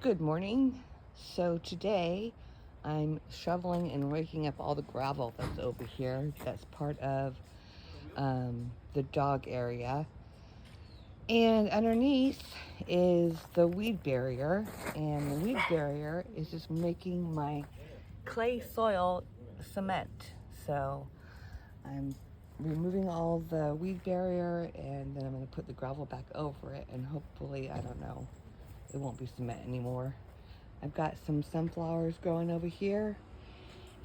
Good morning. So today I'm shoveling and raking up all the gravel that's over here. That's part of the dog area. And underneath is the weed barrier. And the weed barrier is just making my clay soil cement. So I'm removing all the weed barrier and then I'm going to put the gravel back over it. And hopefully, I don't know, it won't be cement anymore. I've got some sunflowers growing over here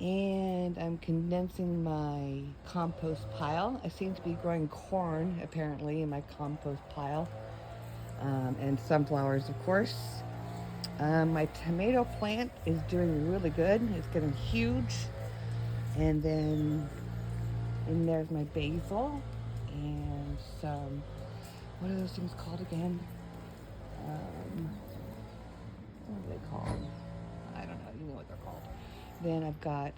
and I'm condensing my compost pile. I seem to be growing corn apparently in my compost pile, and sunflowers, of course. My tomato plant is doing really good. It's getting huge. And then there's my basil and some, what are those things called again? What are they called? I don't know. You know what they're called. Then I've got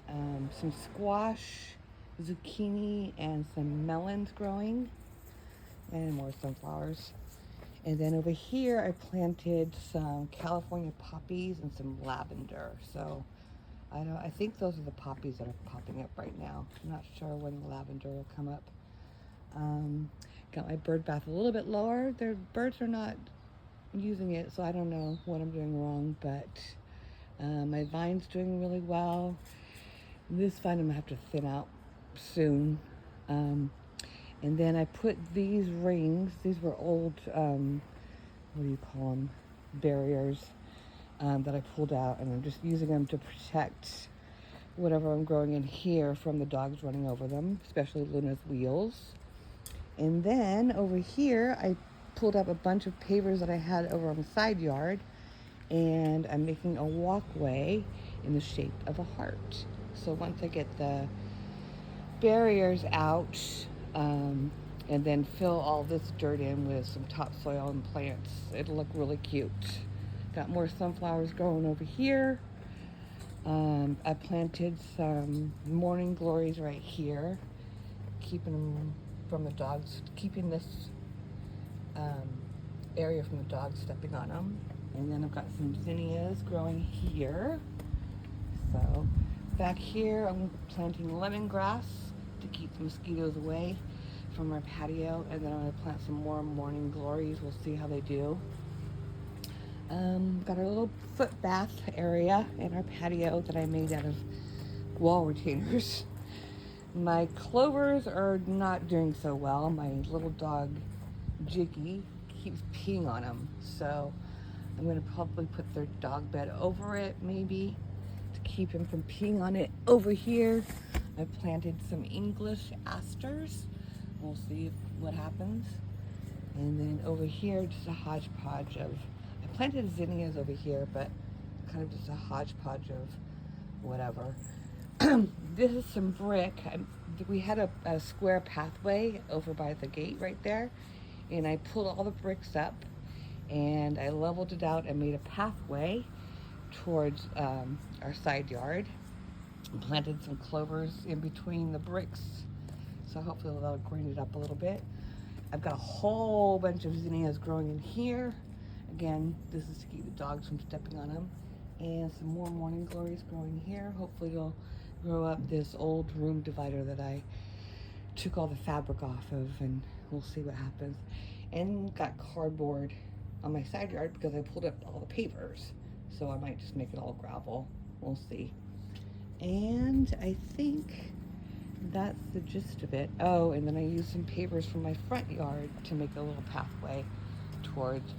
some squash, zucchini, and some melons growing, and more sunflowers. And then over here, I planted some California poppies and some lavender. So I think those are the poppies that are popping up right now. I'm not sure when the lavender will come up. Got my bird bath a little bit lower. Their birds are not using it, so I don't know what I'm doing wrong, but my vine's doing really well. This vine I'm gonna have to thin out soon. And then I put these rings, these were old, what do you call them, barriers, that I pulled out, and I'm just using them to protect whatever I'm growing in here from the dogs running over them, especially Luna's wheels. And then over here, I pulled up a bunch of pavers that I had over on the side yard, and I'm making a walkway in the shape of a heart. So once I get the barriers out, and then fill all this dirt in with some topsoil and plants, it'll look really cute. Got more sunflowers growing over here. I planted some morning glories right here, keeping them from the dogs, keeping this area from the dogs stepping on them. And then I've got some zinnias growing here. So back here I'm planting lemongrass to keep the mosquitoes away from our patio. And then I'm going to plant some more morning glories. We'll see how they do. Got a little foot bath area in our patio that I made out of wall retainers. My clovers are not doing so well. My little dog Jiggy keeps peeing on them, so I'm going to probably put their dog bed over it, maybe, to keep him from peeing on it. Over here I planted some English asters. We'll see what happens. And then over here, just a hodgepodge of, I planted zinnias over here, but kind of just a hodgepodge of whatever. This is some brick. We had a square pathway over by the gate right there, and I pulled all the bricks up and I leveled it out and made a pathway towards our side yard, and planted some clovers in between the bricks, so hopefully that'll green it up a little bit. I've got a whole bunch of zinnias growing in here. Again, this is to keep the dogs from stepping on them. And some more morning glories growing here. Hopefully it'll grow up this old room divider that I took all the fabric off of, and we'll see what happens. And got cardboard on my side yard because I pulled up all the pavers. So I might just make it all gravel. We'll see. And I think that's the gist of it. Oh, and then I used some pavers from my front yard to make a little pathway towards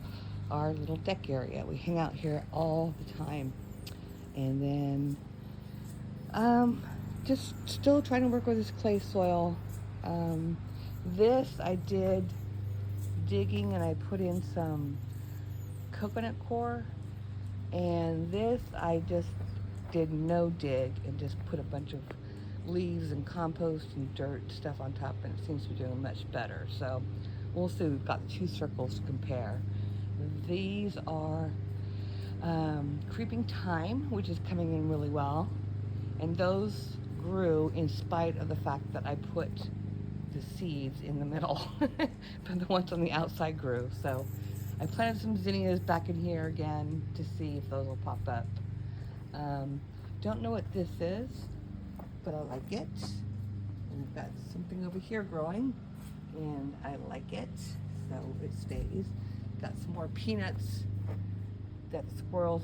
our little deck area. We hang out here all the time. And then just still trying to work with this clay soil. This I did digging, and I put in some coconut coir. And this I just did no dig and just put a bunch of leaves and compost and dirt stuff on top, and it seems to be doing much better. So we'll see. We've got two circles to compare. These are creeping thyme, which is coming in really well, and those grew in spite of the fact that I put the seeds in the middle, but the ones on the outside grew. So I planted some zinnias back in here again to see if those will pop up. Don't know what this is, but I like it. And I've got something over here growing, and I like it, so it stays. Got some more peanuts that the squirrels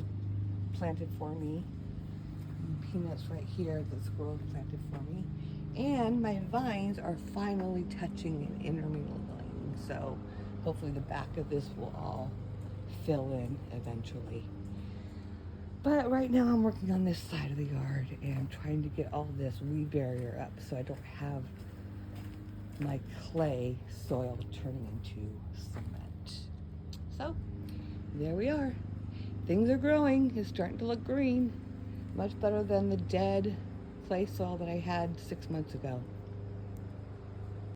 planted for me. And peanuts right here that the squirrels planted for me. And my vines are finally touching and intermingling, so hopefully the back of this will all fill in eventually. But right now I'm working on this side of the yard and trying to get all this weed barrier up so I don't have my clay soil turning into cement. So there we are. Things are growing. It's starting to look green. Much better than the dead clay soil that I had 6 months ago.